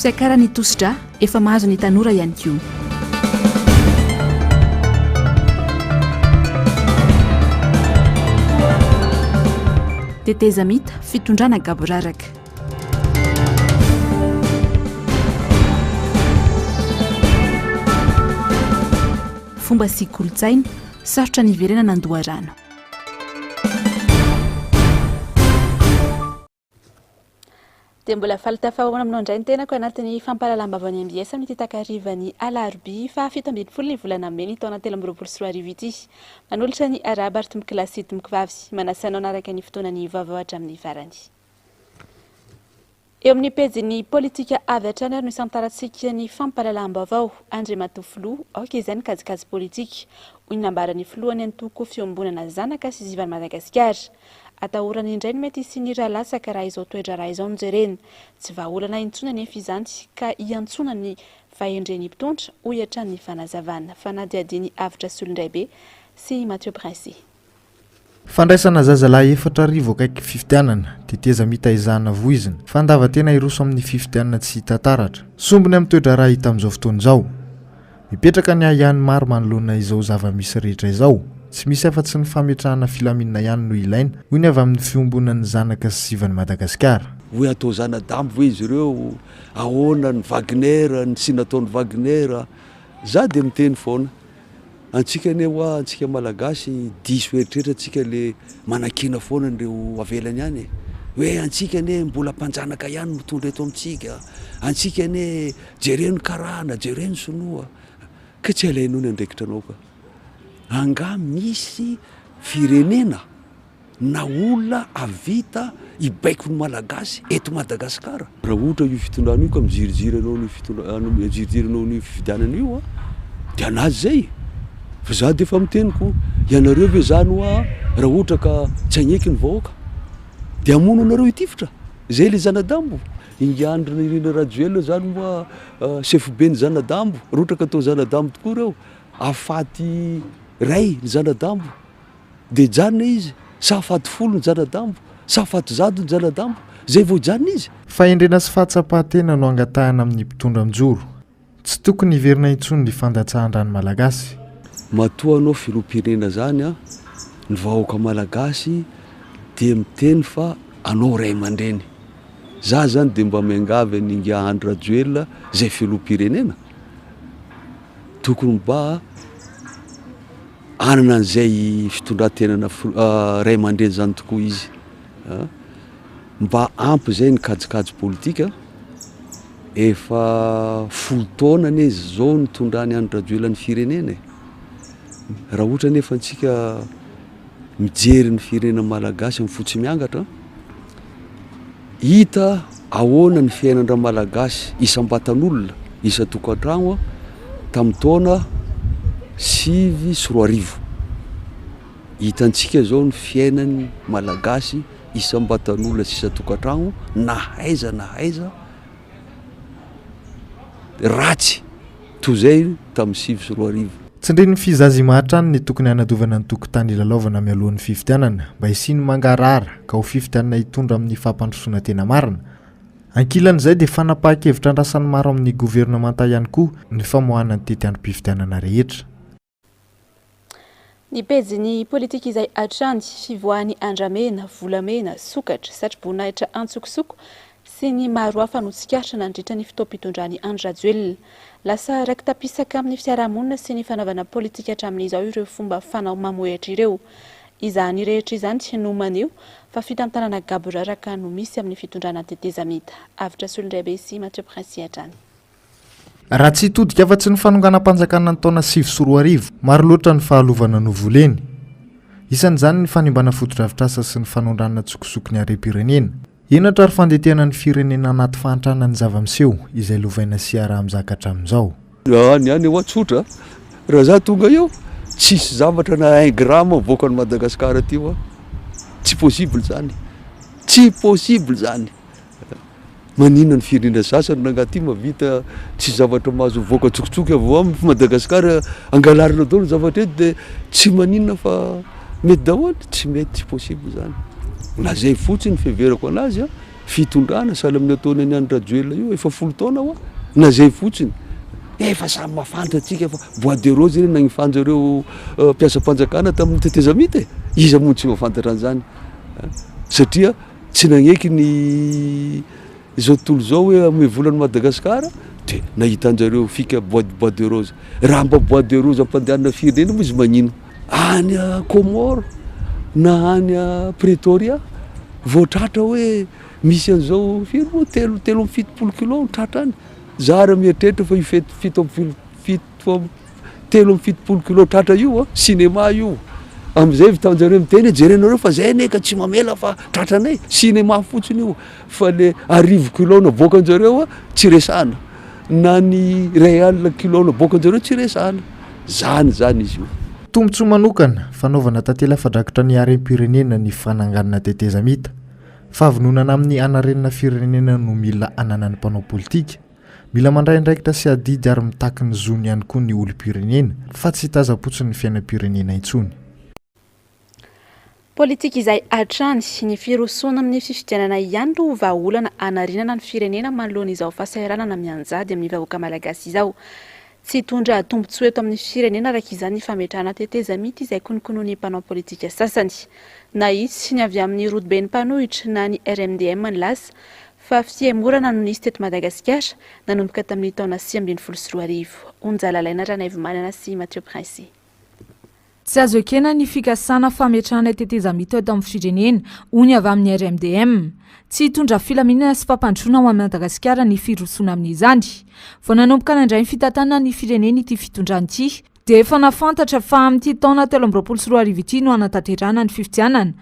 sakara ny tositra efa mahazo ny tanora ihany koa. Teteza mita fitondrana gaboraraka. Fomba sy kolotsaina sarotra ny iverenana andoharano. Dia mbola falitafahoana aminao indray ny tenako anatin'ny fampahalalam-bavany ambiesa amin'ny takarivan'ny alarobia fa 17 ny volana May ny taona 2024 ity. Manolotra ny araba ary tomboky lasy tomboky vavy manasanao naraka ny fotoanany vaovao hatramin'ny farany. Eo amin'ny pejiny politika avy hatrany ary no isantarantsika ny fampahalalam-bavao Andriamatoa Filoha aoka izany kajikajy politika hoy nambarany filohany Antoko Fiombonana zanaka sy zivany Madagasikara. Atahorana indray ny mety sy ny rahalasaka raha izao toedra raha izao mijerena tsy vahaolana intsona ny fizanty ka iantsona ny vahendreny mpitondra hoy hatrany fanazavana fanadiadiny avitra solondraibe sy Mathieu Prince. Fandraisana zazalahy 4 akaiky fifidianana teteza mitaizana voizina fandava tena iroso amin'ny fifidianana tsy tantaratra sombony amin'ny toedra raha hita amin'izao fotoana izao mipetraka ny ihany maro manoloana izao zava-misy rehetra izao tsy misy afa-tsy ny fametrahana filaminana ihany no ilaina hoy ny avy amin'ny fiombonan'ny zanaka sy zivany Madagasikara. Hoe atao zanadambo hoe izy ireo ahoana ny Wagner ny sy nataon'ny Wagner za dia miteny foana antsika ane hoa antsika malagasy diso eritreritra antsika le manakina foana nireo avelany ihany hoe antsika ane mbola mpanjanaka ihany mitondra eto amintsika antsika ane jereno karana jereno sonoa ka tsy alainao ny andraikitra anao ka anga misy firenena na olona avita ibaiko ny malagasy eto Madagasikara raha ohatra io fitondrana io ka mijirijiranao ny fifidianana io dia anazy zay fa za dia efa miteniko ianareo ve zany hoa raha ohatra ka tsy agneky ny vahoaka dia amono anareo itifitra zay le zanadambo ingiandro ny Irina Rajoelina zany moa sefobe ny zanadambo raha ohatra ka atao zanadambo tokoa reo afaty ray ny zanadambo dia janona izy sa afaty folo ny zanadambo sa afaty zado ny zanadambo zay vao janona izy. Fahendrena sy fahatsapahatena no angatahana amin'ny mpitondra mijoro tsy tokony hiverina intsony ny fandatsahan-drano malagasy. Matoa anao filoham-pirenena zany ny vahoaka malagasy dia miteny fa anao ray aman-dreny za zany dia mba miangavy ny Andry Rajoelina zay filoham-pirenena tokony mba anana an'izay fitondran-tenana ray aman-dreny zany tokoa izy mba ampy zay ny kajikajy politika efa 10 taona ane izy zao nitondrany Andry Rajoelina ny firenena raha ohatra nefa antsika mijery ny firenena malagasy amin'ny fotsy miangatra hita ahoana ny fiainana malagasy isam-batan'olona isa-tokantrano tamin'ny taona 2024 hitantsika zao ny fiainan'ny malagasy isam-batan'olona sy isa-tokantrano na haiza ratsy toy zay tamin'ny 2024. Tsindriny fizazy mahatrany ny tokony hanadovana ny tokotany ilalaovana mialohan'ny fifidianana mba hisiny mangarara ka ho fifidianana hitondra amin'ny fampandrosoana tena marina. Ankilan'izay dia fanapahan-kevitra andrasany maro amin'ny gouvernemanta ihany koa ny famoahana ny tety androm-pifidianana rehetra. Ny pejiny politika izay hatrany fivoahany Andramena, Volamena, Sokatra, Satroboninahitra, Antsokosoko sy ny maro hafa no tsikaritra nandritra ny fitaom-pitondrany Andry Rajoelina. Lasa rakitapisaka amin'ny fiarahamonina sy ny fanaovana politika hatramin'izao ireo fomba fanao mamoetra ireo. Izany rehetra izany no maneho fa fitantanana gaboraraka no misy amin'ny fitondrana teteza mita. Avitra solondraibe sy Mathieu Prince hatrany. Raha tsy hitodika afa-tsy ny fanonganam-panjakana ny taona 2024 maro loatra ny fahalovana no voleny. Isan'izany ny fanimbana foto-drafitrasa sy ny fanondrana tsokosoko ny harem-pirenena. Enatra ary fandetehana ny firenena anaty fahantrana ny zava-miseho izay lovaina sy ara-mizaka hatramin'izao. Any ho atsotra raha za tonga eo tsisy zavatra na 1 grama mivoaka ny Madagasikara ty tsy possible zany. Tsy possible zany. Manina ny firenena sasany nangaty mavita tsy zavatra mahazo mivoaka tsokotsoky avao amin'ny Madagasikara angalarina daholo zavatra eto dia tsy maninona fa mety daholo tsy mety tsy possible zany. Na zay fotsiny fiheverako anazy fitondrana sahala amin'ny ataony any Andrajoelina io efa 10 taona ho na zay fotsiny efa samy mafantatra atsika fa bois de rose iny nagnifanjareo mpiasa mpanjakana tamin'ny tetezamita iza moa tsy mafantatra an'izany satria tsy nagneky ny zao tontolo zao hoe ame volany Madagasikara de nahita anjareo fika bois de rose raha mba bois de rose ampandehanana firenena moa izy magnino any a Comore na any a Pretoria voatratra hoe misy an'izao firy moa 3-7 kilo tratra any zara mieritreritra fa io 3-7 kilo tratra io cinéma io am'izay vitanjareo miteny jerenareo fa zay neka tsy mamela fa tratranay cinéma fotsiny io fa le 10 kilo na boaka anjareo tsy resana na ny réal kilo na boaka anjareo tsy resana zany izy io tombontsoa manokana fanaovana tantely fadrakitra ny harem-pirenena ny fananganana tetezamita fahavononana amin'ny anarenina firenena no mila ananan'ny mpanao politika mila mandray andraikitra sy adidy ary mitaky ny zony ihany koa ny olo-pirenena fa tsy tazapotsiny ny fiainam-pirenena intsony politika izay atrany ny firosona amin'ny fifidianana ihany no vahaolana anarinana ny firenena manoloana izao fahasahiranana mianjady amin'ny vahoaka malagasy izao tsy tondra tombontsoa eto amin'ny firenena araka izany fametrahana tetezamita izay konokonoany mpanao politika sasany na izy ny avy amin'ny rodoben'ny mpanohitra na ny RMDM ny lasa fa fiemorana no nisy teto Madagasikara nanomboka tamin'ny taona 2024 onjalalaina Ranaivomanana sy Mathieu Prince. Tsy azo ekena ny fikasana fametrahana tetezamita eto amin'ny firenena ony avy amin'ny RMDM tsy hitondra filaminana sy fampandroana ao Madagasikara ny firosona amin'izany vao nanomboka nandray ny fitantanana ny firenena ity fitondrany ity dia efa nafantatra fa amin'ity taona 2024 ity no anatanterahana ny fifidianana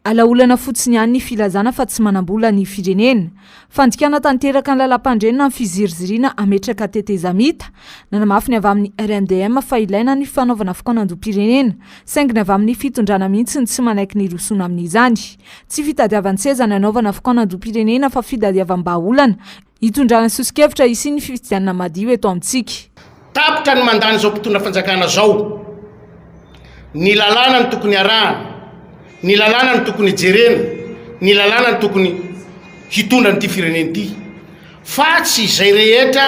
alaolana fotsiny ihany ny filazana fa tsy manambola ny firenena fandikana tanteraka ny lalam-pandrenona ny fizirizirina ametraka tetezamita nanamafy ny avy amin'ny RMDM fa ilaina ny fanaovana fokonandom-pirenena saingy ny avy amin'ny fitondrana mihitsy tsy manaiky ny rosona amin'izany tsy fitadiavan-tseza ny anaovana fokonandom-pirenena fa fitadiavam-baolana hitondrana sosikevitra isy ny fifidianana madio eto amintsika tapitra ny mandany zao mpitondra fanjakana zao ny lalàna ny tokony arahana ny lalàna ny tokony jerena ny lalàna ny tokony hitondra nyity firenena ity fa tsy izay rehetra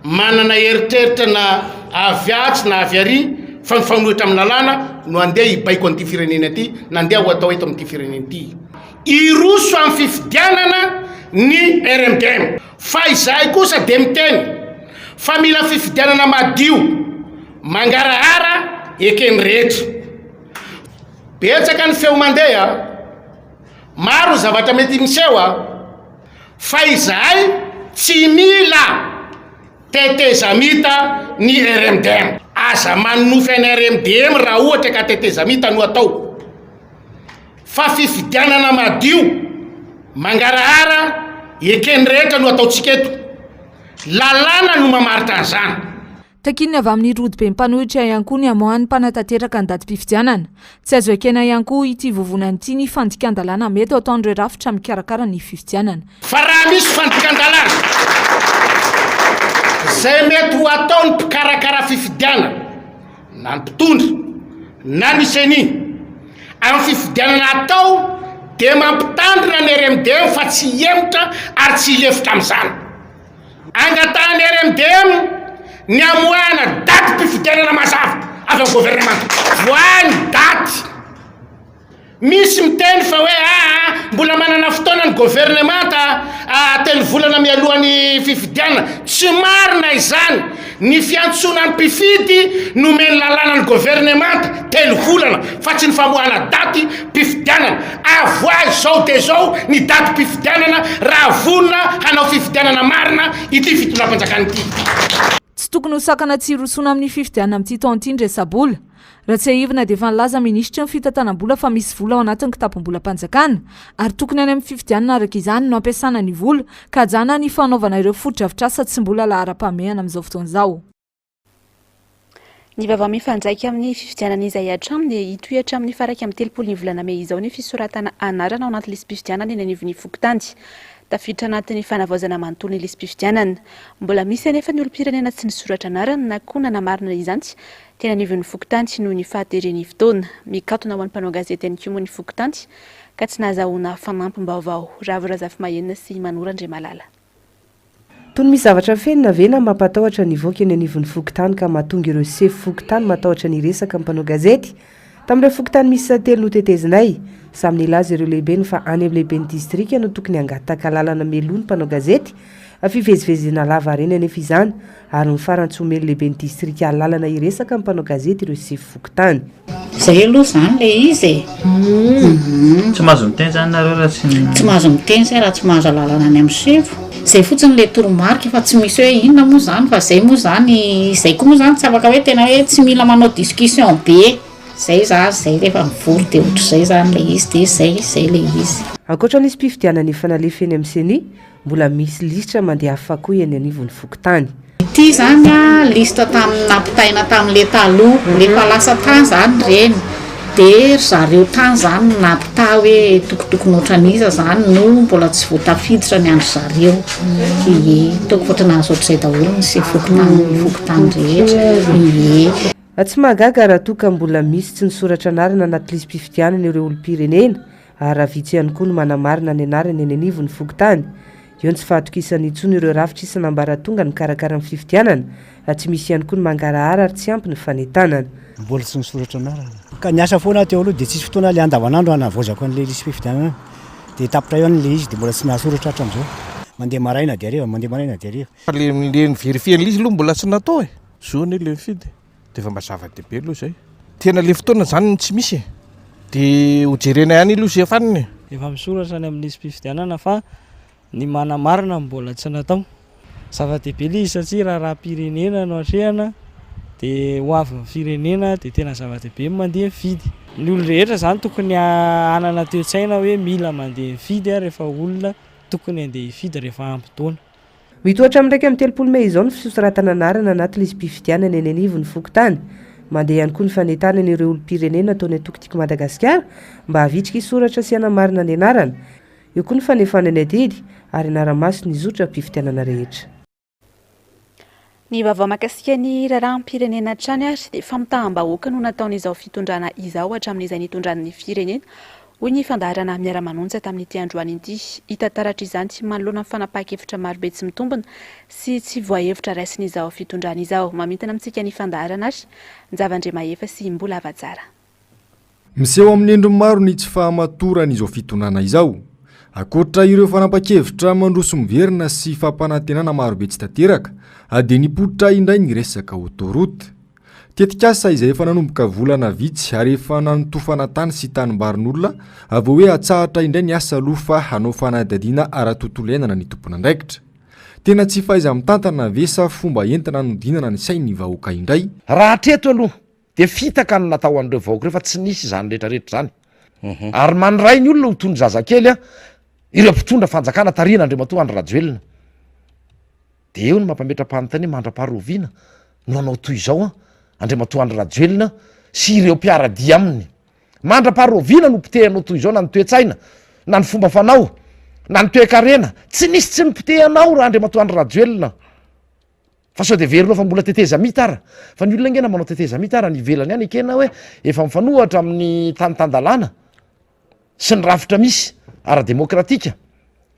manana eritreritra na avy atsy na avy ary fa mifanohitra amin'ny lalàna no andeha hibaiko an'ity firenena ity na andeha ho atao eto amin'ity firenena ity iroso amin'ny fifidianana ny RMDM fa izahay kosa de miteny fa mila fifidianana madio mangarahara ekeny rehetra betsaka ny feo mandeha maro zavatra mety miseho fa izahay tsy mila tetezamita ny RMDM aza manofy ny RMDM raha ohatra ka tetezamita no atao fa fifidianana madio mangarahara ekeny rehetra no ataotsika eto lalàna no mamaritra an'izany takiny avy amin'ny rodobe mpanohitra ihany koa ny amohan'ny mpanatanteraka ny datim-pifidianana tsy azo ekena ihany koa ity vovonany ity ny fandikan-dalàna mety ataondre rafitra mikarakara ny fifidianana fa raha misy fandikan-dalàna zay mety ho ataony mpikarakara fifidianana na ny mpitondra na ny seni amin'ny fifidianana atao de mampitandrina ny RMDM fa tsy emotra ary tsy ilefitra amin'izany angatahany RMDM ny amoahana daty mpifidianana mazava avy amin'ny gouvernement voany daty misy miteny fa hoe mbola manana fotoana ny gouvernement telo volana mialohan'ny fifidianana tsy marina izany ny fiantsonany mpifidy nomeny lalàna ny gouvernement telo volana fa tsy ny famoahana daty mpifidianana avoa zao de zao ny daty mpifidianana raha vonona hanao fifidianana marina ity fitondram-panjakana ity tsy tokony ho sakana tsirosona amin'ny fifidianana amin'ity taona ity ndresabola raha tsy ahivina dia efa nilaza minisitra ny fitantanam-bola fa misy vola ao anatin'ny kitapom-bolam-panjakana ary tokony any amin'ny fifidianana araka izany no ampiasana ny vola ka jana ny fanaovana ireo foto-drafitrasa tsy mbola lahara-pahamehana amin'izao fotoana izao ny vava mifanjaika amin'ny fifidianana izay hatramy dia hitohatra amin'ny faraka amin'ny 30 volana Mey izao ny fisoratana anarana ao anaty lisy mpifidianana eny anivon'ny Fokontany tafiditra anatin'ny fanavaozana manontolo ny lisym-pifidianana. Mbola misy anefa ny olom-pirenena tsy nisoratra anarana na koa nanamarina izany tena nivon'ny fokontany noho ny fahateren'ny fotoana. Mikatona ho an'ny mpanao gazety ihany koa moa ny fokontany ka tsy nahazahoana fanampim-baovao. Ravorazafy Mahenina sy Manora Andriamalala. Toy ny misy zavatra fenina vena mampatahotra ny voaka eny anivon'ny fokontany ka mahatonga ireo sefo fokontany matahotra ny resaka mpanao gazety. Tamin'ireo fokontany misy telo notetezinay, samy nilaza ireo lehibeny fa any amin'ny lehiben'ny distrika no tokony hangataka lalana melony mpanao gazety, fivezivezina lava reny anefa izany ary ny farany tsy omeny lehiben'ny distrika lalana iresaka mpanao gazety ireo sefo fokontany. Zay aloha zany le izy tsy mahazo miteny zany nareo raha tsy mahazo miteny zay raha tsy mahazo lalana any amin'ny sefo. Zay fotsiny le toromarika fa tsy misy hoe inona moa zany fa zay moa zany zay koa moa zany tsy afaka hoe tena hoe tsy mila manao discussion be. Zay zay rehefa mivory de ohatr'izay zany le izy de zay le izy. Ankoatran'isy mpifidianana efa nalefa eny amin'ny CENI, mbola misy lisitra mandeha hafa koa eny anivon'ny fokontany. Ity zany lista nampitaina tamin'le taloha lefa lasa tany zany reny. De zareo tany zany nampita hoe tokotokony ohatran'iza zany no mbola tsy voatafiditra ny andro zareo. Toko fotra nahazo ohatr'izay daholo ny fokontany rehetra. Tsy mahagaga raha toa ka mbola misy tsy nisoratra anarana anaty lisym-pifidianana ireo olom-pirenena ary raha vitsy ihany koa no manamarina ny anarana eny anivon'ny fokontany. Eo ny tsy fahatokisana intsony ireo rafitra isan'ambaratonga ny karakara amin'ny fifidianana, tsy misy ihany koa ny mangarahara ary tsy ampy ny fanentanana. Mbola tsy nisoratra anarana. Ka niasa foana teo aloha dia tsisy fotoana le andavanandro anavozako an'ilay lisym-pifidianana. Dia tapitra eo an'ilay izy dia mbola tsy nahasoratra hatramin'izao. Mandeha maraina dia hariva, mandeha maraina dia hariva. Le niverifian'ilay izy aloha mbola tsy natao e. Zony le mifidy. Dia efa mazava-dehibe aloha zay. Tena le fotoana zany tsy misy. Dia hojerena ihany aloha zay faniny. Efa misoratra any amin'ny lisym-pifidianana fa ny manamarina mbola tsy natao. Zava-dehibe le izy satria raha pirenena no atrehana dia ho avy ny firenena dia tena zava-dehibe mandeha fidy. Ny olona rehetra zany tokony hanana toe-tsaina hoe mila mandeha fidy rehefa olona tokony handeha hifidy rehefa ampy-taona. Mitohatra amin'ny 30 Mey izao ny fisoratana anarana anaty lisym-pifidianana eny anivon'ny fokontany. Mandeha ihany koa ny fanentanana ireo olom-pirenena atao ny atokotiko Madagasikara mba havitrika isoratra sy hanamarina ny anarana. Eo koa ny fanefanany adidy ary anara-maso ny zotra mpifidianana rehetra. Ny vaovao mahakasika ny raharaham-pirenena hatrany ary dia fampitahambahoaka no nataon'izao fitondrana izao hatramin'izay nitondran'ny firenena hoy ny fandaharana miara-manonja tamin'ity androany ity. Hita taratra izany tsy manoloana amin'ny fanapahan-kevitra marobe tsy mitombina sy tsy voahevitra raisin'izao fitondrana izao. Mamintana amintsika ny fandaharana ary Nzavandriamahefa sy Mbola Avatsara. Miseho amin'ny endriny maro ny tsy fahamatorana izao fitondrana izao. Akoatra ireo fanapahan-kevitra mandroso miverina sy fampanantenana marobe tsy tanteraka, dia nipoitra indray ny resaka autoroute. Tetikasa izay efa nanomboka volana vitsy ary efa nanotofana tany sy tanimbarin'olona avy hoe atsahatra indray ny asa aloha fa hanao fanadadiana ara-tontolo iainana ny tompon'andraikitra. Tena tsy faiza mitantana vesa fomba entina hanodinana ny sain'ny vahoaka indray. Raha hatreto aloha dia fitaka no natao an'ireo vahoaka rehefa tsy nisy izany rehetrarehetra zany. Ary maniray ny olona mitondry zazakely ireo mpitondra fanjakana tarihana Andriamatoa Andry Rajoelina. Dia eo ny mampametram-panontany mandra-paharoviana no anao toy izao Andriamatoa Andry Rajoelina sy ireo mpiaradia aminy. Mandra-paharoviana no pitehanao toy izao na ny toe-tsaina, na ny fomba fanao, na ny toe-karena. Tsy nisy tsy nipitehanao raha Andriamatoa Andry Rajoelina. Fa sao dia verina fa mbola teteza mita ara. Fa ny olona ngena manao teteza mita ara ny ivelany ihany ekena hoe efa mifanohatra amin'ny tany-tandalana sy ny rafitra misy ara-demokratika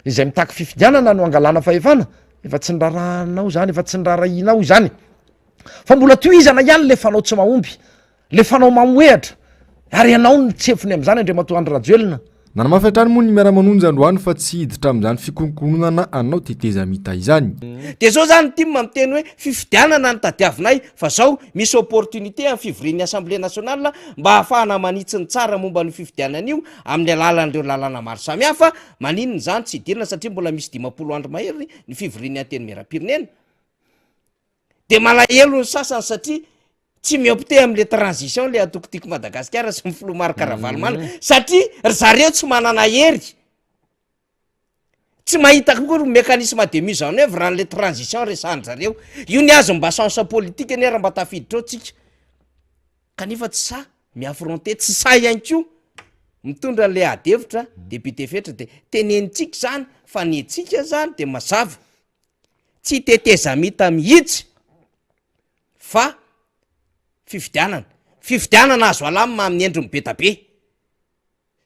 izay mitaky fifidianana no angalana fahefana. Efa tsy ndraranao zany, efa tsy ndrarainao izany. Fa mbola tohizana ihany le fanao tsy mahomby, le fanao mamoehatra. Ary ianao ny tsefony amin'izany Andriamatoa Andry Rajoelina. Nanamafy moa ny miara-manonja androany fa tsy hiditra amin'izany fikonkononana anao teteza mita izany. Dia zao zany ity mamiteny hoe fifidianana ny tadiavinay fa zao misy opportunité amin'ny fivorian'ny Assemblée nationale mba hahafahana manitsy ny tsara momba ny fifidianana io amin'ny alalan'ireo lalàna maro samihafa. Maninona zany tsy hidirina satria mbola misy 50 andro mahery ny fivorian'ny anteny miara-pirenena. Dia malahelo ny sasany satria tsy miopte amin'le transition le atokotiko Madagasikara sy mifilomaro Karavalomala satria zareo tsy manana hery. Tsy mahita koa mekanisme de mise en œuvre an'le transition resahany zareo. Io ny azo mba chance politique ny raha mba tafiditra ao tsika. Kanefa tsy sa miafronté tsy sa ihany koa mitondra le adevitra député fetra de tenenitsika zany fa ny tsika zany de mazava tsy tetezamita mihitsy fa fifidianana azo alamina amin'ny endriny be tabe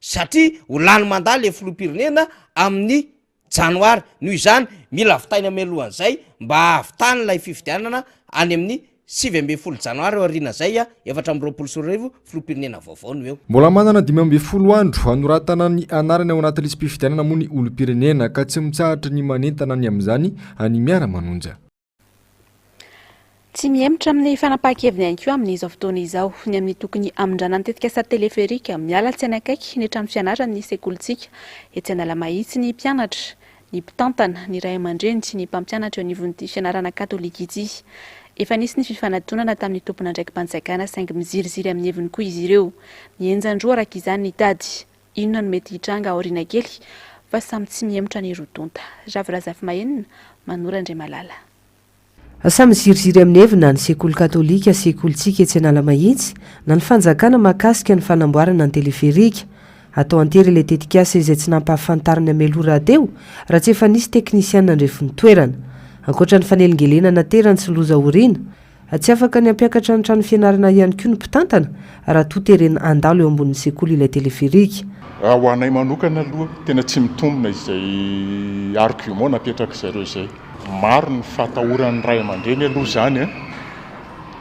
satria ho lany mandalo le filoham-pirenena amin'ny janoary noho izany mila avitaina melohan'izay mba ahavitany lay fifidianana any amin'ny 7 janoary aoriana zay 2024 filoham-pirenena vaovao no eo. Mbola manana 12 andro anoratana ny anarany ao anaty lisy mpifidianana moa ny olom-pirenena ka tsy mitsahatra ny manentana ny amin'izany any miara-manonja. Tsy miemitra amin'ny fanapahan-keviny ihany koa amin'izao fotoana izao ny amin'ny tokony amindranany tetika sa teleferika miala tsy anakaiky ny trano fianarana ny sekolitsika etsy Analamahitsy ny mpianatra ny mpitantana ny ray aman-dreny sy ny mpampianatra eo anivon'ity fianarana katolika ity. Efa nisy ny fifanadonana tamin'ny tompona ndraiky mpanjakana saingy miziriziry amin'ny heviny koa izy ireo mienjandroa araka izany ny tady inona no mety hitranga aoriana kely fa samy tsy miemitra ny rodonta. Ravrazafy mahenina Manora Andriamalala. Samy ziriziry amin'ny heviny na ny sekoly katolika sekolitsika etsy Analamahitsy na ny fanjakana mahakasika ny fanamboarana ny teleferika atao antery ilay tetikasa izay tsy nampahafantarana amelora teo raha tsy efa nisy teknisiana andrefony toerana. Ankoatra ny fanelingelenana terany sy loza oriana tsy afaka ny ampiakatra ny trano fianarana ihany koa ny mpitantana raha toa terena andalo eo ambonin'ny sekoly ilay teleferika. Ho anay manokana aloha tena tsy mitombina izay argument napetraka zareo izay. Maro ny fatahoran'ny ray aman-dreny aloha zany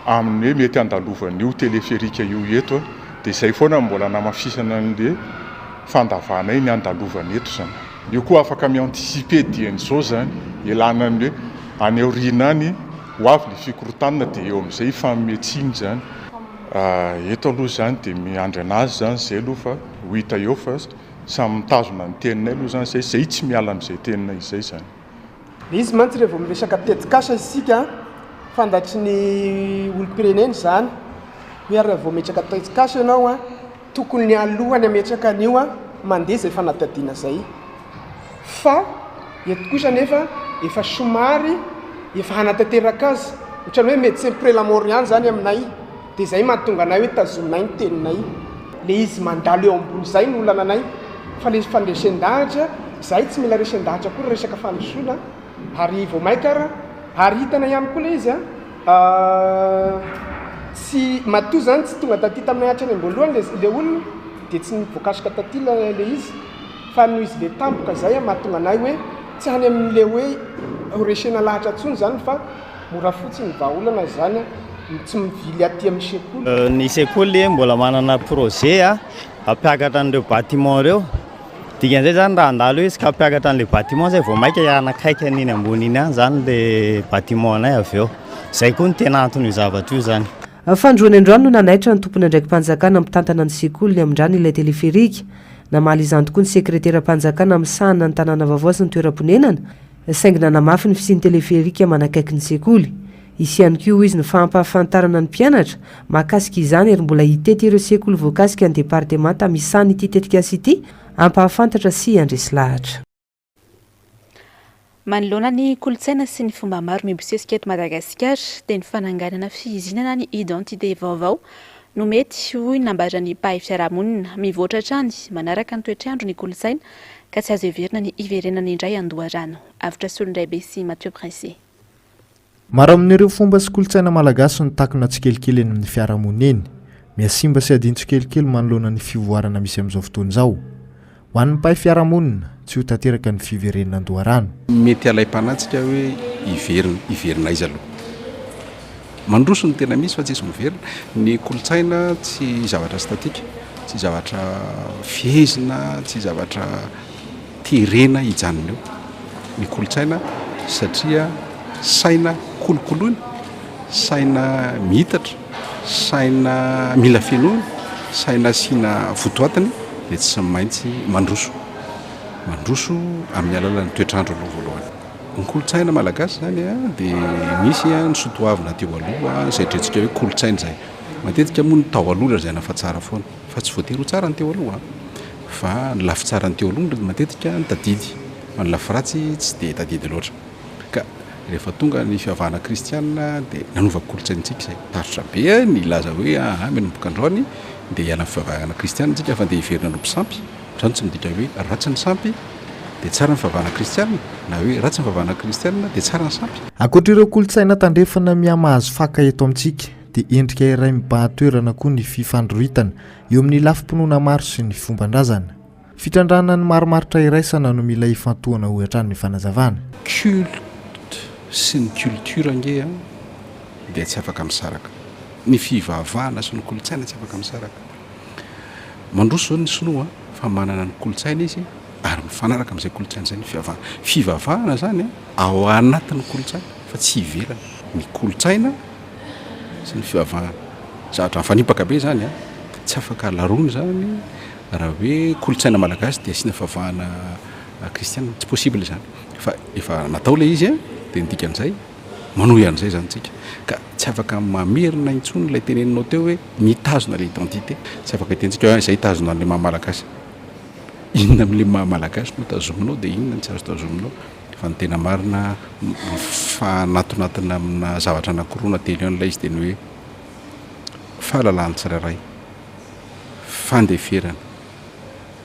amin'ny hoe mety andalovan'io teleferika io eto dia izay foana mbola namafisana an'le fandavanay ny andalovana eto zany. Io koa afaka miantisipe dian'izao zany ilana ny hoe any aoriana any ho avy le fikorotanana dia eo amin'izay fanometsiny zany. Eto aloha zany dia miandry anazy zany zay aloha fa ho hita eo fa samy mitazona ny teninay aloha zany zay tsy miala amin'izay tenina izay zany. Izy mantsy rehefa miresaka tetikasa isika fandatry ny olom-pirenena zany hoe raha vao metraka tetikasa ianao tokony ny alohany ametraka an'io mandeha zay fanadadiana zay fa eto kosa nefa efa somary efa hanatanteraka azy ohatrany hoe médecin prélamorian zany aminay dia zay mahatonga anay hoe tazominay ny teninay le izy mandalo eo ambony zay ny olananay fa le fandresen-dahatra zay tsy mila resen-dahatra koa resaka fanosoana ary vao maikara ary hitana ihany koa le izy tsy matoa zany tsy tonga taty taminay hatrany amboalohany le olona dia tsy nivoakasika taty le izy fa noho izy le tampoka zay mahatonga anay hoe tsy hany amin'le hoe resena lahatra ntsony zany fa mora fotsiny vahaolana zany tsy mivily aty amin'ny sekoly. Ny sekoly mbola manana projet hampiakatra an'ireo bâtiment ireo dikan'izay zany raha andalo hoe ska hampiakatra an'le bâtiment zay vao maika ianakaiky an'iny ambony iny any zany le bâtiment anay avy eo zay koa ny tena antony zavatra io zany. Fandroany androany no nanaitra ny tompony ndraiky mpanjakana mitantana ny sekoly ny amindrany ilay teleferika namaly izany tokoa ny sekretera mpanjakana misahana ny tanàna vaovao sy ny toeram-ponenana saingy nanamafy ny fisian'ny teleferika manakaiky ny sekoly. Isy ihany koa izy ny fampahafantarana ny mpianatra mahakasika izany ary mbola hitety ireo sekoly voakasika ny departemanta misahany ity tetikasa ity ampahafantatra sy andresy lahatra. Manoloana ny kolotsaina sy ny fomba maro mibosesika eto Madagasikara dia ny fananganana fihinana ny identité vaovao no mety hoy nambaran'ny mpahay fiarahamonina mivoatra hatrany manaraka ny toetrandro ny kolotsaina ka tsy azo heverina ny iverenana indray Andoharano. Avitra Solondraibe sy Mathieu Prince. Maro amin'ireo fomba sy kolotsaina malagasy ny takona tsikelikely eny amin'ny fiarahamonina miasimba sy adino tsikelikely manoloana ny fivoarana misy amin'izao fotoana izao. Ho an'ny mpahay fiarahamonina tsy ho tanteraka ny fiverenana Andoharano. Mety alaim-panatsika hoe iverina izy aloha. Mandroso ny tena misy fa tsy izy miverina. Ny kolotsaina tsy zavatra statika, tsy zavatra fihezina, tsy zavatra terena hijanona eo. Ny kolotsaina satria saina kolokoloina, saina mitatra, saina mila fenoana, saina asiana votoatany dia tsy maintsy mandroso amin'ny alalan'ny toetrandro aloha voalohany. Ny kolotsaina malagasy zany dia misy ny sotoavina teo aloha izay drentsika hoe kolotsaina izay. Matetika moa ny tao aloha zay fa tsara foana fa tsy voatery ho tsara ny teo aloha fa ny lafy tsara ny teo aloha matetika ny tadidy, ny lafy ratsy tsy dia tadidy loatra. Ka rehefa tonga ny fiavahana kristianina dia nanova kolotsaintsika izay. Tarotra be ny laza hoe menomboka androany dia hiala ny fivavahana kristiana tsika fa dia hiverina no mpisampy zany tsy midika hoe ratsy ny sampy dia tsara ny fivavahana kristiana na hoe ratsy ny fivavahana kristiana dia tsara ny sampy. Ankoatra ireo kolotsaina tandrefana miamahazo faka eto amintsika dia endrika iray mibahan-toerana koa ny fifandroitana eo amin'ny lafim-pinoana maro sy ny fomban-drazana. Fitrandrana ny maromaritra iraisana no mila hifantohana ho hatrany ny fanazavana. Culte sy ny culture ange dia tsy afaka misaraka. Ny fivavahana sy ny kolotsaina tsy afaka misaraka. Mandroso zao ny sinoa fa manana ny kolotsaina izy ary mifanaraka amin'izay kolotsaina izay ny fivavahana. Fivavahana zany ao anatin'ny kolotsaina fa tsy ivelana. Ny kolotsaina sy ny fivavahana zavatra mifanipaka be zany tsy afaka larony zany raha hoe kolotsaina malagasy dia asiana fivavahana kristiana tsy possible zany fa efa natao ilay izy dia ny dikan'izay manohy an'izay zany tsika ka tsy afaka mamerina intsony ilay teneninao teo hoe mitazona ilay identité tsy afaka itentsika hoe izay tazona an'ilay mahamalagasy inona amin'ilay mahamalagasy no tazominao dia inona ny tsy azo tazominao fa ny tena marina fanatonatina amina zavatra anakoroana teny eo n'ilay izy dia ny hoe fahalalahany tsirairay fandeferana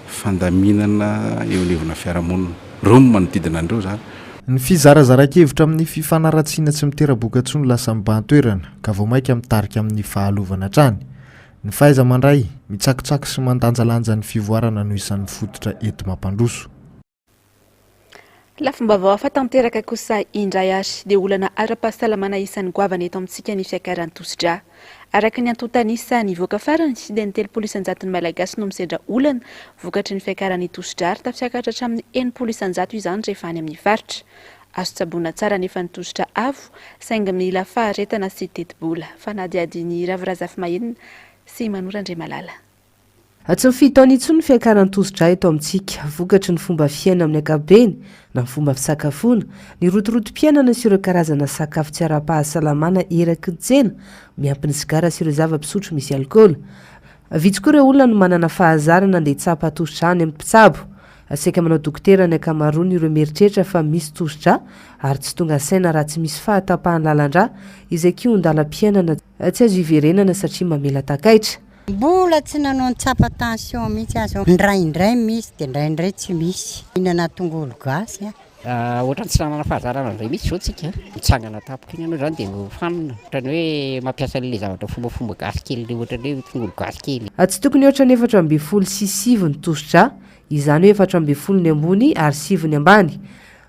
fandaminana eo anivona fiarahamonina reo manodidina andreo zany. Ny fizarazara-kevitra amin'ny fifanaratsiana tsy mitera-boka tsony lasa mibahan-toerana ka vao maika mitarika amin'ny fahalovana hatrany. Ny fahaiza mandray mitsakitsaky sy mandanjalanja ny fivoarana no isan'ny fototra eto mampandroso. Lafim-baovao afa-tanteraka kosa indray ary dia olana ara-pahasalamana isan'ny goavana eto amintsika ny fiakaran'ny Tosidra. Araka ny antontanisa nivoaka farany dia ny 300 malagasy no misedra olana vokatry ny fiakaran'ny Tosidra ary tafiakatra hatramin'ny 900 izany rehefa any amin'ny faritra. Azo tsaboina tsara nefa ny Tosidra avo saingy mila faharetana sy teti-bola. Fanadiadiny Ravirazafy Mahenina sy Manorandre Malala. Tsy mifitaony intsony ny fiakaran'ny Tosidra eto amintsika vokatry ny fomba fiaina amin'ny ankapobeny na ny fomba fisakafoana ny rotorotom-piainana sy ireo karazana sakafo tsy ara-pahasalamana eraky ny tsena miampy ny sigara sy ireo zava-pisotro misy alkôla. Vitsy koa ireo olona no manana fahazarana andeha tsapa Tosidra any amin'ny mpitsabo. Saika manao dokotera ny ankamaroany ireo mieritreritra fa misy Tosidra ary tsy tonga saina raha tsy misy fahatapahany lalandra izay koa ondalam-piainana tsy azo iverenana satria mamela takaitra. Mbola tsy nanao ny tsapa tension mihitsy azo. Indraindray misy dia indraindray tsy misy. Inana tongolo gasy ohatrany tsy nanana fahazarana indray misy zao tsika mitsangana tapoka iny ianao zany dia fanina ohatrany hoe mampiasa le zavatra fombafomba gasy kely le ohatrany hoe tongolo gasy kely. Tsy tokony ohatrany 4.7 ny Tosidra izany hoe 4.7 ny ambony ary 7 ny ambany.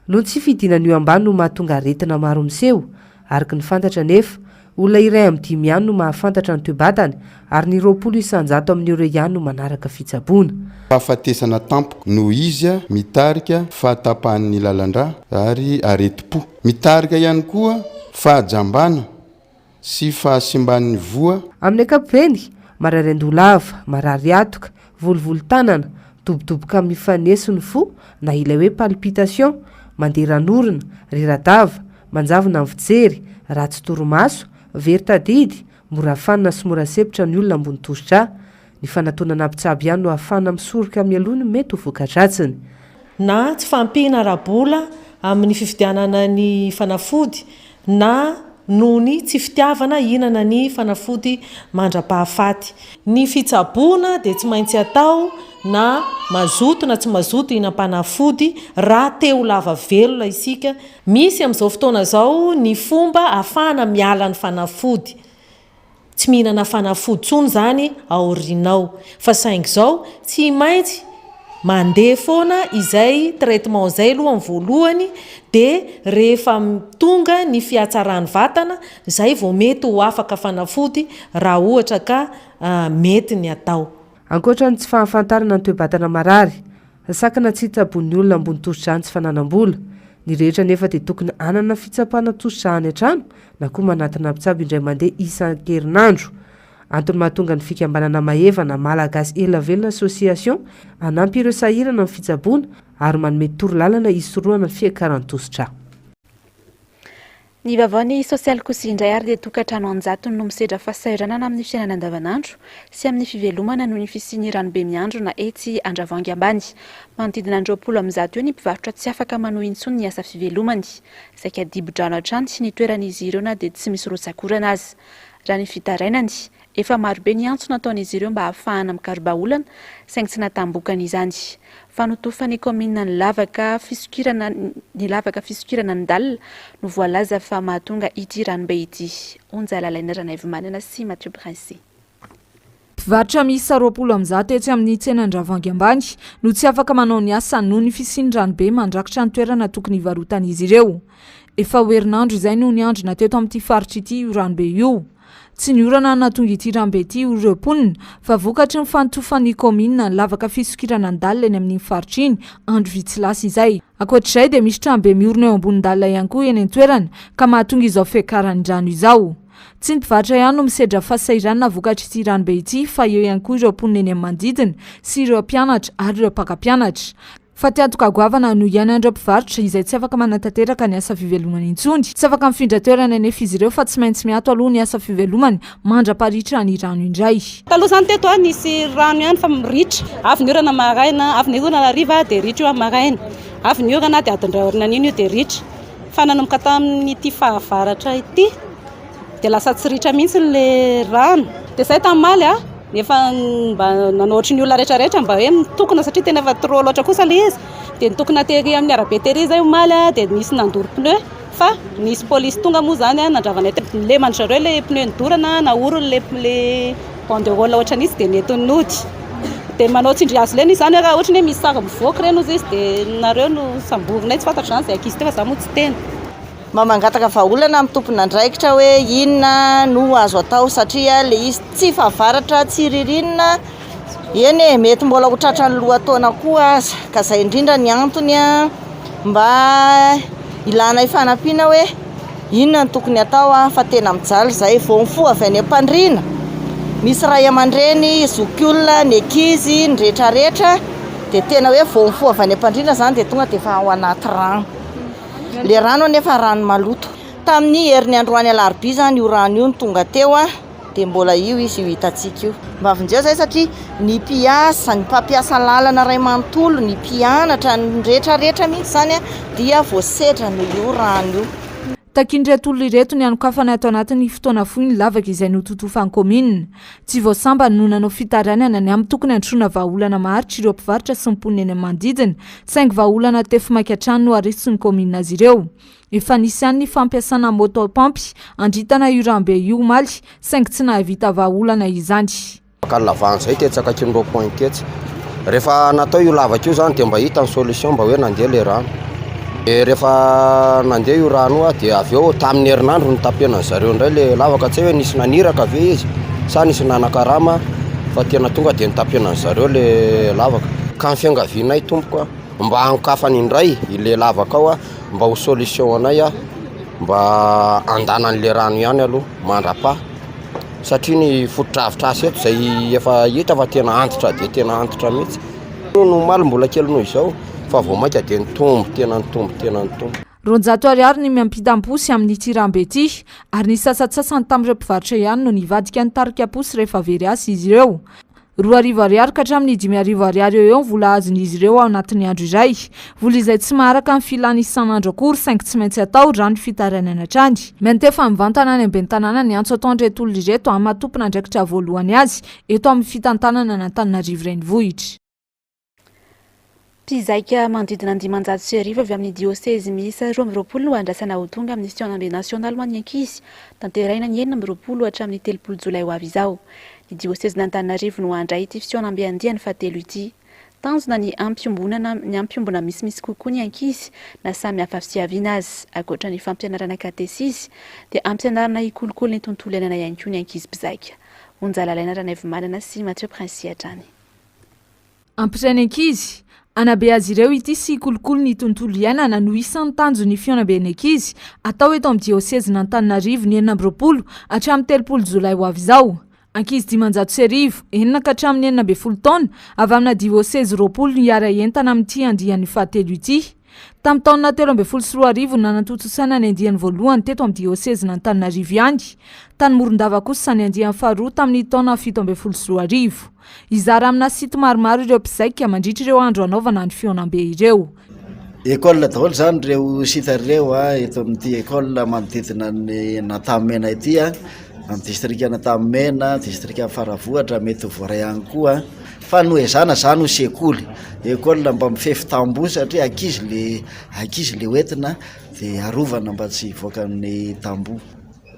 No tsy fidinana io ambany no mahatonga aretina maro miseho araka ny fantatra nefa olona iray amin'ny 5 ihany no mahafantatra ny toe-batany ary ny 20 isanjato amin'ireo ihany no manaraka fitsaboana. Fahafatesana tampoka no izy mitarika fahatapahan'ny lalandra ary areti-po. Mitarika ihany koa fahajambana sy fahasimban'ny voa. Amin'ny ankapobeny mararendolava, marary atoka, volovolo-tanana, dobodoboka amin'ny fanesy ny fo na ilay hoe palpitation, mandeha ranorina, reradava, manjavona amin'ny fijery, ratsy toromaso, veritadidy, mora fanina sy mora sepitra ny olona ambony Tosidra. Ny fanatonana mpitsabo ihany no ahafana misoroka mialony mety ho voka-dratsiny. Na tsy fampihana rabola amin'ny fifidianana ny fanafody na noho ny tsy fitiavana hinana ny fanafody mandra-pahafaty. Ny fitsaboana dia tsy maintsy atao na mazoto na tsy mazoto hinam-panafody raha teo lava velona isika. Misy amin'izao fotoana zao ny fomba ahafahana miala ny fanafody. Tsy mihinana fanafody tsony zany aorinao fa saingy zao tsy maintsy mandeha foana izay traitement izay aloha amin'ny voalohany dia rehefa tonga ny fiatsarany vatana izay vao mety ho afaka fanafody raha ohatra ka mety ny atao. Ankoatra ny tsy fahafantarana ny toe-batana marary, sakana tsy tsabon'ny olona ambony Tosidra tsy fananam-bola. Ny rehetra nefa dia tokony anana fitsapana Tosidra any an-trano na koa manatona mpitsabo indray mandeha isan-kerinandro. Antony mahatonga ny fikambanana mahevana Malagasy ela velona association anampy ireo sahirana ny fitsaboana ary manome torolalana hisorohana ny fiakaran'ny Tosidra. Ny vavaony sosialy kosa indray ary dia tokantrano anjatony no misedra fahasahiranana amin'ny fiainana andavanandro sy amin'ny fivelomana noho ny fisiany ranobe miandro na etsy Andravoahangy ambany. Manodidina 200 amin'nzato eo ny mpivarotra tsy afaka manohy intsony ny asa fivelomany. Saika dibo-drano hatrany sy ny toeran'izy ireo na dia tsy misy rotsakorana azy. Raha ny fitarainany efa marobe ny antso nataon'izy ireo mba hahafahana mikarobaolana saingy tsy natambokana izany. Fanotofany komina ny lavaka fisokirana ny dalina no voalaza fa mahatonga ity ranombe ity. Onjalalaina Ranaivomanana sy Mathieu Prince. Mpivarotra miisa 20 etsy amin'ny tsenan-dravangy ambany no tsy afaka manao ny asa noho ny fisiany ranobe mandrakitra ny toerana tokony hivarotan'izy ireo. Efa herinandro izay no ny andro nateto amin'ity faritra ity io ranobe io. Tsy ny orana nahatonga ity ranobe ity ireo mponina fa vokatry ny fantofan'ny komina ny lavaka fisokirana ny dalina eny amin'ny faritra iny andro vitsy lasa izay. Ankoatr'izay dia misy tranobe miorina eo ambony dalina ihany koa eny an-toerana ka mahatonga izao fekaran'ny rano izao. Tsy ny mpivarotra ihany no misedra fahasahiranana vokatry ity ranobe ity fa eo ihany koa ireo mponina eny amin'ny manodidina sy ireo mpianatra ary ireo mpaka-mpianatra. Fa tiantoka goavana no ihainan'ireo mpivarotra izay tsy afaka manatanteraka ny asa fivelomany intsony, tsy afaka mifindra toerana nefa izy ireo fa tsy maintsy miato aloha ny asa fivelomany mandra-paritra ny rano indray. Taloha izany teto nisy rano ihany fa miritra, avy ny orana maraina, avy ny orana hariva dia ritra io amin'ny maraina, avy ny orana dia adiny iray orana an'iny io dia ritra. Fa nanomboka tamin'ity fahavaratra ity dia lasa tsy ritra mihitsy le rano. Dia izay tamin'ny maly nefa mba nanaotry ny olona rehetrarehetra mba hoe mitokona satria tena efa trop loatra kosa le izy. Dia nitokona tery amin'ny arabe tery izay maly dia nisy nandoro pneu fa nisy polisy tonga moa zany nandravana le mandry le pneu nidorana na orony le banderole ohatran'izy dia netony nody. Dia manao tsindry azy leny izany raha ohatra ny hoe misy sary mivoaka reny izy dia nareo no samborinay tsy fantatra izany izay ankizy teo fa za moa tsy teny. Mamangataka vahaolana amin'ny tompon'andraikitra hoe inona no azo atao satria le izy tsy fahavaratra tsy ririnina eny mety mbola ho tratra ny lohataona koa aza ka izay indrindra ny antony mba ilana fanampiana hoe inona ny tokony atao fa tena mijaly izay vao mifoha avy any am-pandriana. Misy ray aman-dreny zokiolona ny ankizy ny rehetrarehetra dia tena hoe vao mifoha avy any am-pandriana izany dia tonga dia efa ao anaty rano. Le rano nefa rano maloto. Tamin'ny herin'ny androany alarobia zany io rano io ny tonga teo dia mbola io izy io hitantsika io. Mba avinjeo zay satria ny mpiasa, ny mpampiasa lalana ray manontolo, ny mpianatra, ny rehetrarehetra mihitsy zany dia voasedra no io rano io. Takindreto olona ireto ny anokafana ato anatin'ny fotoana fohy ny lavaka izay nototofany komina. Tsy voasamba no nanao fitaranana ny amin'ny tokony androana vahaolana maharitra ireo mpivarotra sy mponina eny manodidina, saingy vahaolana tefy maika trano no arisy ny komina azy ireo. Efa nisy ihany ny fampiasana motopampy andritana io ranobe io maly, saingy tsy nahavita vahaolana izany. Kalavany izay tetsaka kinro point tetsy. Rehefa natao io lavaka io zany dia mba hita ny solution mba hoe nandeha le rano. Rehefa nandeha io rano dia avy eo tamin'ny herinandro ny tapena zareo indray le lavaka, tsy hoe nisy naniraka ve izy sa nisy nanakarama fa tena tonga dia nitapena zareo le lavaka. Ka ny fiangavianay tompoko mba hankafany indray ile lavaka ao mba ho solution anay mba andanan'le rano ihany aloha mandra-pa satria ny fototra-avitra eto izay efa hita fa tena antitra dia tena antitra mihitsy. No maly mbola kely noho izao fa vao maika dia nitombo tena nitombo. Ronjato ariary ny miampitam-posy amin'ity ranobe ity ary ny sasatsasany tamin'ireo mpivarotra ihany no nivadika ny tarika posy rehefa very asy izy ireo. 2 ariary ka hatramin'ny 5 ariary eo vola azon'izy ireo ao anatin'ny andro iray. Vola izay tsy maharaka ny filany isan'andro akory saingy tsy maintsy atao raha ny fitaranana hatrany. Mentefa mivantana any ambeny tanàna ny antso ataon'ireto olona ireto amin'ny matompona andraikitra voalohany azy eto amin'ny fitantanana n'Antananarivo renivohitra. Mpizaika manodidina 500 avy amin'ny diocèse miisa 12 no andrasana ho tonga amin'ny sionambe nasionaly ho an'ny ankizy tanteraina ny 9 hatramin'ny 3 jolay ho avy izao. Ny diocèse n'Antananarivo no handray ity sionambe andiany fahatelo ity. Tanjona ny ampiombona misimisy kokoa ny ankizy na samy hafa fisiaviana azy. Ankoatra ny fampianarana katesisy dia ampianarana hikolokolo ny tontolo iainana ihany koa ny ankizy mpizaika. Onjalalaina Ranaivomanana sy Mathieu Prince hatrany. Ampitainy ankizy anabe azy ireo ity sy kolokolo ny tontolo iainana no isan'ny tanjony fionabe ny ankizy atao eto amin'ny diocèse n'Antananarivo ny 9 hatramin'ny 3 jolay ho avy izao. Ankizy 500 enina ka hatramin'ny 12 taona avy amina diocèse 20 ny iara entana amin'ity andiany fahatelo ity. Tamin'ny taona 13 nanatotosaina ny andiany voalohany teto amin'ny diocèse n'Antananarivo ihany. Tany Morondava kosa ny andiany faharoa tamin'ny taona 17 izara amina sity maromaro ireo mpizaika mandritra ireo andro anaovana ny fionambe ireo. École daholo zany ireo sita ireo eto amin'ity école manodidina ny Natamena ity amin'ny distrikana Tamena, distrika Faravohatra, mety voaray ihany koa. Fa noezana zany ho sekoly école mba mifefy tamboho satria ankizy le hoentina dia arovana mba tsy hivoaka amin'ny tamboho.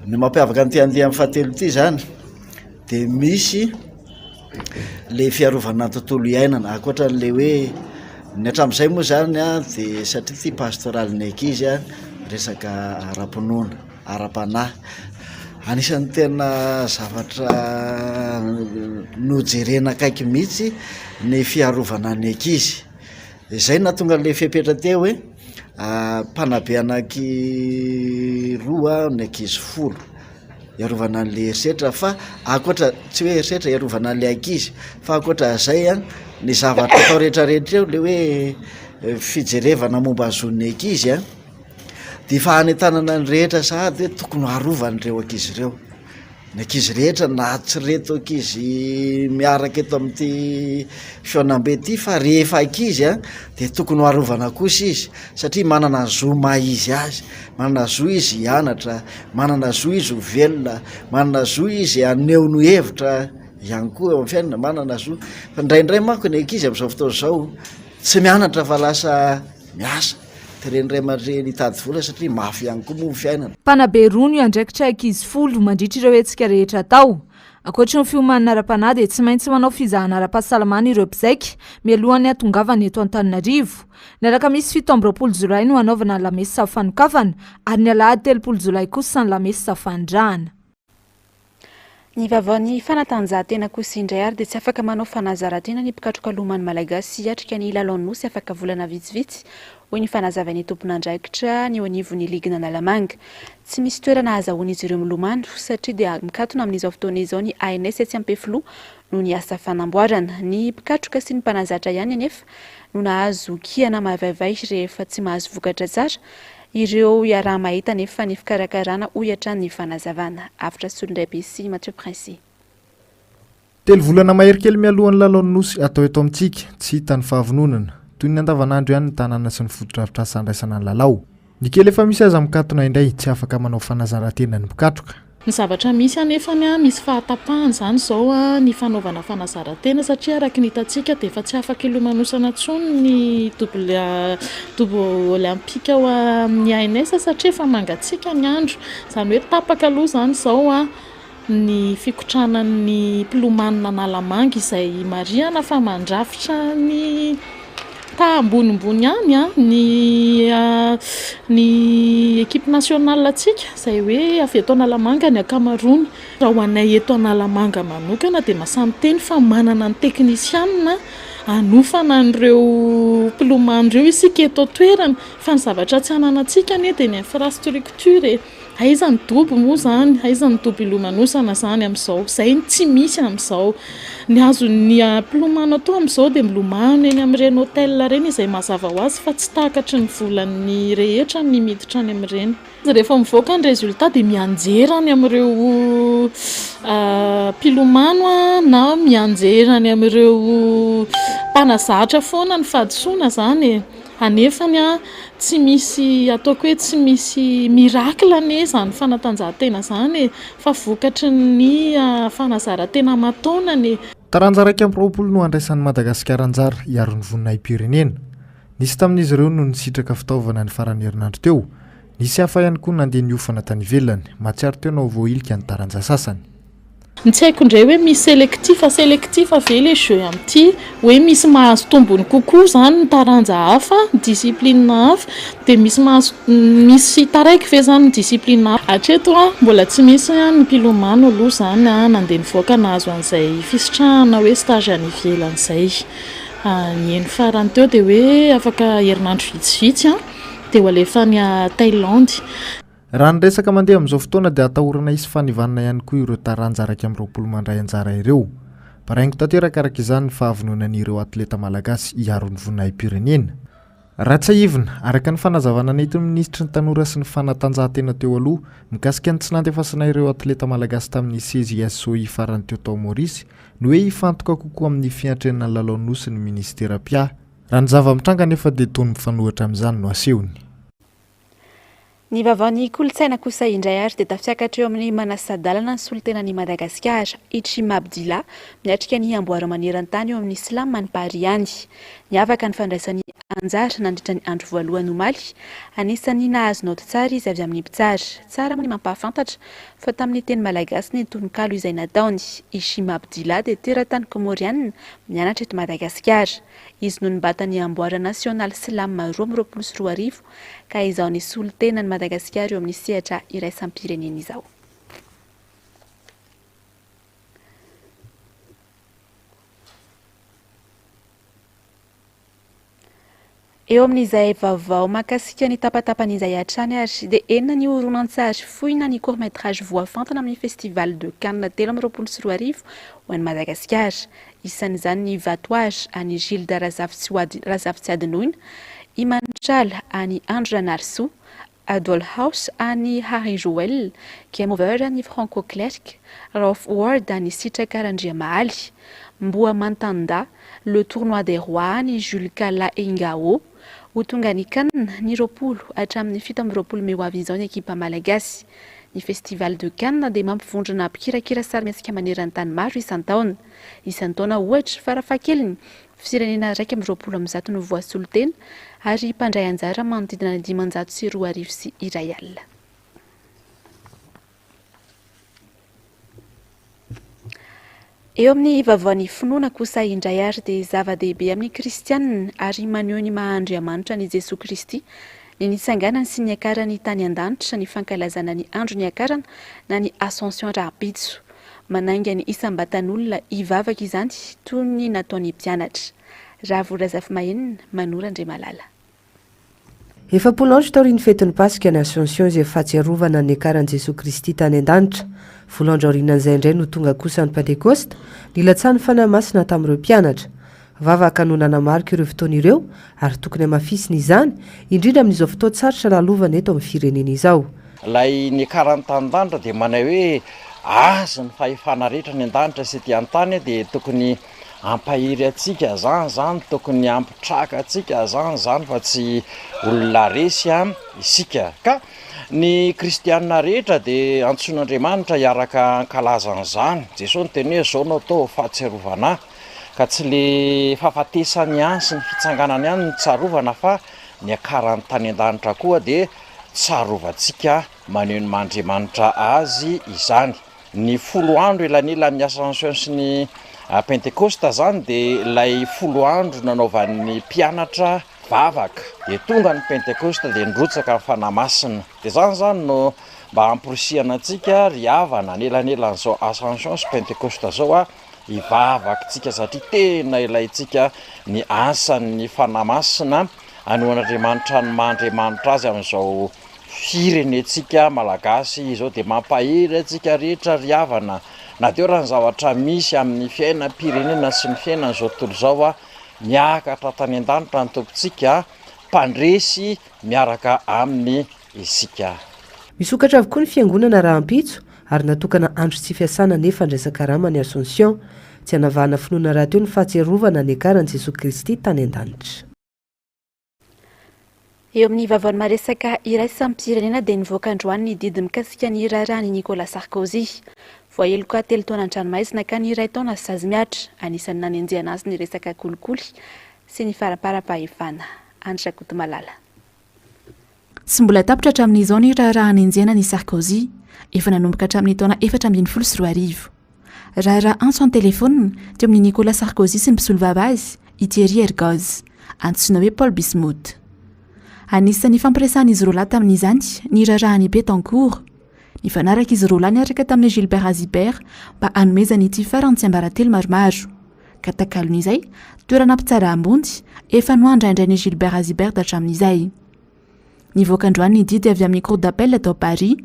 Ny mampiavaka an'ity andeha amin'ny fahatelo ity zany dia misy le fiarovana tontolo iainana ankoatran'le hoe ny hatramin'izay moa zany a dia satria ty pastoraly ankizy a resaka ara-pinoana, ara-panahy. Anisan'ny tena zavatra nojerena akaiky mihitsy ny fiarovana ny ankizy. Izay nahatonga le fepetra teo hoe mpanabe anaky roa ny ankizy 10 iarovana an'le herisetra fa ankoatra tsy hoe herisetra iarovana an'le ankizy fa ankoatra izay a ny zavatra atao rehetrarehetra eo le hoe fijerevana momba azon'ny ankizy a dia fa hanentanana ny rehetra sahady hoe tokony harovanyireo ankizy ireo. Ny ankizy rehetra na tsy reto ankizy miaraka eto amin'ity fiaonam-be ity fa rehefa ankizy a dia tokony harovana kosa izy satria manana zo maha izy azy, manana zo izy hianatra, manana zo izy ho velona, manana zo izy haneho no hevitra ihany koa eo amin'ny fiainana, manana zo. Fa indraindray manko ny ankizy amin'izao fotoana izao tsy mianatra fa lasa miasa. Renray aman-dreny hitady vola satria mafy ihany koa moa ny fiainana. Mpanabe roa no andraikitra ankizy 10 mandritra ireo hetsika rehetra atao. Ankoatra ny fiomanana ara-panahy dia tsy maintsy manao fizahana ara-pahasalamana ireo mpizaika mialohan'ny hatongavana eto Antananarivo. Ny alakamisy 17 Jolay no hanaovana ny lamesa fanokafana ary ny alahady 3 Jolay kosa ny lamesa fandrahana. Ny vavaon'ny fanatanjahantena kosa indray ary dia tsy afaka manao fanazarantena ny mpikatroka loman'ny malagasy hiatrika ny lalao nosy afaka volana vitsivitsy hoy ny fanazavany tompon'andraikitra ny anivon'ny ligina Analamanga. Tsy misy toerana azahoan'izy ireo milomano satria dia mikatona amin'izao fotoana izao ny ANS etsy Ampefilo no ny asa fanamboarana. Ny mpikatroka sy ny mpanazatra ihany anefa no nahazo kiana mavaivay rehefa tsy mahazo vokatra tsara ireo iaraha mahita nefa ny fikarakarana ohatra ny fanazavana. Afitra Solondraibe sy Mathieu Prince. 3 volana mahery kely mialohan'ny lalaon'ny nosy atao eto amintsika tsy hita ny fahavononana toy ny andavanandro ihany ny tanàna sy ny foto-drafitrasa sandraisana ny lalao. Ny kely efa misy aza mikatona indray tsy afaka manao fanazarantena ny mpikatroka. Ny zavatra misy anefany misy fahatapahana zany zao ny fanaovana fanazarantena satria araka ny hitantsika dia efa tsy afaka ilomanosana intsony ny double olympique ao amin'ny ANS satria efa mangatsiaka ny andro. Izany hoe tapaka aloha zany zao ny fikotranan'ny mpilomanina Analamanga izay mariana fa mandrafitra ny ta ambonimbony any ny équipe nationale atsika izay hoe avy eto Analamanga ny akamarony. Raha ho anay eto Analamanga manokana dia masamy teny fa manana ny teknisianina anofana an'ireo mpilomano ireo isika eto toerana fa ny zavatra tsy ananantsika anie dia ny infrastructure aiza ny dobo moa zany, aiza ny dobo ilomanosana zany amin'izao, izay tsy misy amin'izao. Ny azon'ny mpilomano atao amin'izao dia milomano eny amin'ireny hôtel ireny izay mazava ho azy fa tsy takatry ny volan'ny rehetra ny miditra any amin'ireny. Rehefa mivoaka ny rezultat dia mianjerany amin'ireo mpilomano na mianjerany amin'ireo mpanazatra foana ny fadisoana zany anefany tsy misy ataoko hoe tsy misy miracle ane zany fanatanjahantena zany fa vokatry ny fanazarantena mataonany. Taranja 120 no andraisan'ny Madagasikara anjara hiaro ny voninahim-pirenena. Nisy tamin'izy ireo no nisitraka fitaovana ny farany herinandro teo. Nisy hafa ihany koa nandeha niofana tany ivelany. Matsiaro teo no voailika ny taranja sasany. Tsy haiko indray hoe misy selektifa ve le jeu amin'ity hoe misy mahazo tombony kokoa zany ny taranja hafa discipline hafa dia misy taraiky ve zany ny discipline hafa. Hatreto mbola tsy misy ny mpilomano aloha zany nandeha nivoaka nahazo an'izay fisitrahana hoe stage any ivelany izay. Ny eny farany teo dia hoe afaka herinandro vitsivitsy dia ho alefa ny Thaïlande. Raha ny resaka mandeha amin'izao fotoana dia atahorana isy fanivanana ihany koa ireo taranja 120 mandray anjara ireo. Paraingo tanteraka araka izany ny fahavononan'ireo atleta malagasy hiaro ny voninahim-pirenena. Raha tsy aivina araka ny fanazavana nentin'ny minisitry ny tanora sy ny fanatanjahantena teo aloha mikasika ny tsy nandefasana ireo atleta malagasy tamin'ny CJSOI farany teo tao Maurice no hoe hifantoka kokoa amin'ny fiantrenana lalao nosy ny ministera Pia. Raha ny zava-mitranga nefa dia toy ny mifanohitra amin'izany no asehony. Ny vaovaon'ny kolontsaina kosa indray ary dia tafiakatra eo amin'ny manasadalana ny solontenan'i Madagasikara Ichima Abdila miatrika ny amboara maneran-tany eo amin'ny Silamo any Paris any. Niavaka ny fandraisan'ny anjara nandritra ny andro voalohany omaly, anisan'ny nahazo naoty tsara izy avy amin'ny mpitsara. Tsara ny mampahafantatra fa tamin'ny teny malagasy ny tononkalo izay nataony. Ichima Abdila dia teratany Komoriana mianatra eto Madagasikara. Izy no nibatany amboara nasional Silamo 2024 ka izao ny solontenan'i Madagasikara eo amin'ny sehatra iraisam-pirenena izao. Eo amin'izay vaovao mahakasika ny tapatapan'izay hatrany ary dia enina ny horonan-tsary fohina ny court-métrage voafantana amin'ny festival de Cannes 2024 ho an'i Madagasikara. Isan'izany ny Vatoage any Gilda Razafitsiadinoina, Imantrala any Andra Narso, Adol House any Harry Joel, Game Over any Franco Clerc, Ralph Ward any Sitraka Randriamahaly, Mboa Mantanda, Le Tournoi des Rois any Jules Kala Engao, ho tonga ny Cannes ny 20 hatramin'ny 17 May ho avy izao ny ekipa malagasy. Ny festival de Cannes dia mampivondrona mpikirakira sarimihetsika maneran-tany maro isan-taona. Isan-taona ohatra farafahakeliny firenena 120 no voasolon-tena ary mpandray anjara manodidina 502 sy iray alina. Eo amin'ny vaovaon'ny finoana kosa indray ary dia zava-dehibe amin'ny kristianina ary maneho ny maha-Andriamanitra ny Jesosy Kristy ny nitsanganany sy niakarany tany an-danitra ny fankalazana ny andro niakarana na ny Ascension Rapitso. Manainga ny isam-batan'olona hivavaka izany toy ny nataony mpianatra. Ravorazafy Mahenina, Manora Andriamalala. Efa 10 andro taorian'ny fetin'ny Pasika ny Ascension izay fahatsiarovana ny niakaran'i Jesosy Kristy tany an-danitra. 10 andro aorianan'izay indray no tonga kosa ny Pentekosta, nilatsahany fanahy masina tamin'ireo mpianatra. Vavaka no nanamarika ireo fotoana ireo ary tokony hamafisina izany indrindra amin'izao fotoan-tsarotra lalovana eto amin'ny firenena izao. Ilay niakarany tany an-danitra dia manay hoe azy ny fahefana rehetra ny an-danitra sy ety an-tany dia tokony ampahiry atsika zany tokony ampitraka atsika zany fa tsy olona resy isika. Ka ny kristianina rehetra dia antsoin'Andriamanitra hiaraka ankalazana izany. Jesosy ny teny hoe zao no atao fahatsiarovana ka tsy le fahafatesany ihany sy ny fitsanganany ihany ny tsarovana fa ny akarany tany an-danitra koa dia tsarovatsika maneho ny Andriamanitra azy izany. Ny 10 andro elanelan'ny Ascension sy ny Pentekosta zany dia ilay 10 andro nanaovan'ny mpianatra vavaka dia tonga ny Pentekosta dia nrotsaka ny fanahy masina. Dia zany no mba hamporisihana antsika ry havana nelanelan'izao Ascension sy Pentekosta zao hivavakatsika satria tena ilayntsika ny asan'ny fanahy masina anohan'Andriamanitra ny maha-Andriamanitra azy amin'izao firenentsika malagasy izao dia mampahiry atsika rehetra ry havana na dia raha ny zavatra misy amin'ny fiainam-pirenena sy ny fiainana izao tontolo izao miakatra tany an-danitra ny tompontsika mpandresy miaraka amin'ny isika. Misokatra avokoa ny fiangonana rahampitso ary natokana andro tsy fiasana nefa ndraisan-karama ny Ascension tsy hanavahana finoana raha teo ny fahatsiarovana ny akaran'i Jesosy Kristy tany an-danitra. Eo amin'ny vaovao maresaka iraisam-pirenena dia nivoaka androany ny didy mikasika ny raharahan'i Nicolas Sarkozy. Voaheloka 3 taona an-dranomaizina ka ny 2 taona sazy miatra, anisan'ny nanenjehana azy ny resaka kolikoly sy ny farapara-pahefana. Andra Kotomalala. Tsy mbola tapitra hatramin'izao ny raharaha nenjehana ny Sarkozy, efa nanomboka hatramin'ny taona 2024. Raharaha antso amin'ny telefona teo amin'ny Nicolas Sarkozy sy ny mpisolo vava azy, i Thierry Hergoz, antsoina hoe Paul Bismuth. Anisan'ny fampiresahan'izy roa lahy tamin'izany ny raharahan'i Betancourt. Ny fanaraka izy roa lahy niaraka tamin'ny Gilbert Azibert mba hanomezany ity farany tsy ambaratelo maromaro. Ka takalon'izay, toerana mpitsara ambony efa noandraindray Gilbert Azibert hatramin'izay. Nivoaka androany ny didy avy amin'ny cour d'appel atao Paris,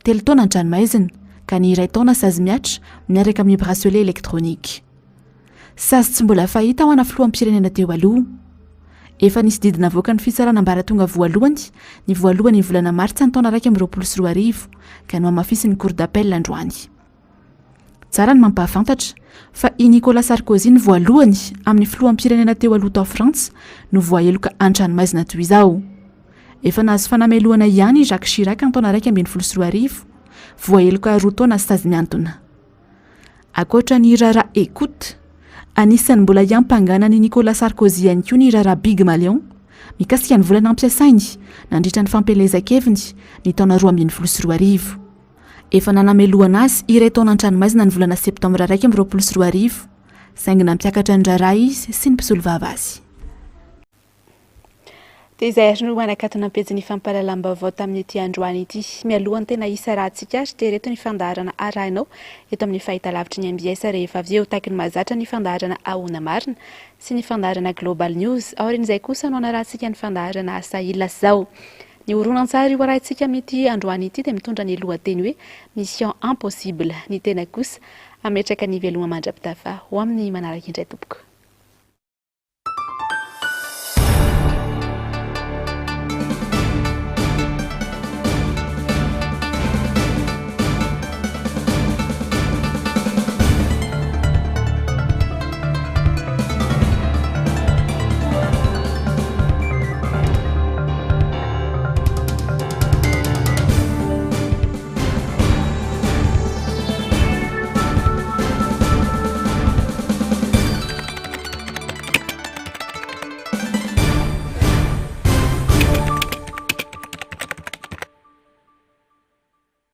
3 taona an-dranomaizina ka ny 2 taona sazy miatra miaraka amin'ny bracelet électronique. Sazy tsy mbola fahita ao anafiloam-pirenena teo aloha. Efa nisy didy navoaka ny fitsarana ambaratonga voalohany, ny voalohany volana Martsa ny taona 2024 ka no amafisy ny cour d'appel androany. Tsara ny mampahafantatra fa i Nicolas Sarkozy ny voalohany amin'ny filoam-pirenena teo aloha tao Frantsa no voaheloka an-dranomaizina toy izao. efa nahazo fanamelohana ihany i Jacques Chirac amin'ny taona 2024 voaheloka 2 taona sy tazy miantona. Akoatra ny Rara Écoute, anisan'ny mbola iampangana ny Nicolas Sarkozy ihany koa ny Rara Big Malion mikasika ny volana ampiasainy nandritra ny fampelezakeviny ny taona 2024. Efa nanamelohana azy iray taona an-tranomaizina ny volana septambra 2024 saingy nampiakatra ny raharaha izy sy ny mpisolo vava azy. Dia izay ary no manakatona ampejy ny fampahalalam-baovao tamin'ity androany ity. Mialohany tena isa rahantsika azy dia reto ny fandaharana arahinao eto amin'ny fahitalavitry ny MBS rehefa avy eo taky ny mahazatra ny fandaharana ahona marina sy ny fandaharana Global News. Aorin'izay kosa no anarahantsika ny fandaharana Sahila zao. Ny horonan-tsary io arahintsika amin'ity androany ity dia mitondra ny lohateny hoe Mission Impossible. Ny tena kosa ametraka ny veloma mandrapitafa ho amin'ny manaraka indray tompoko.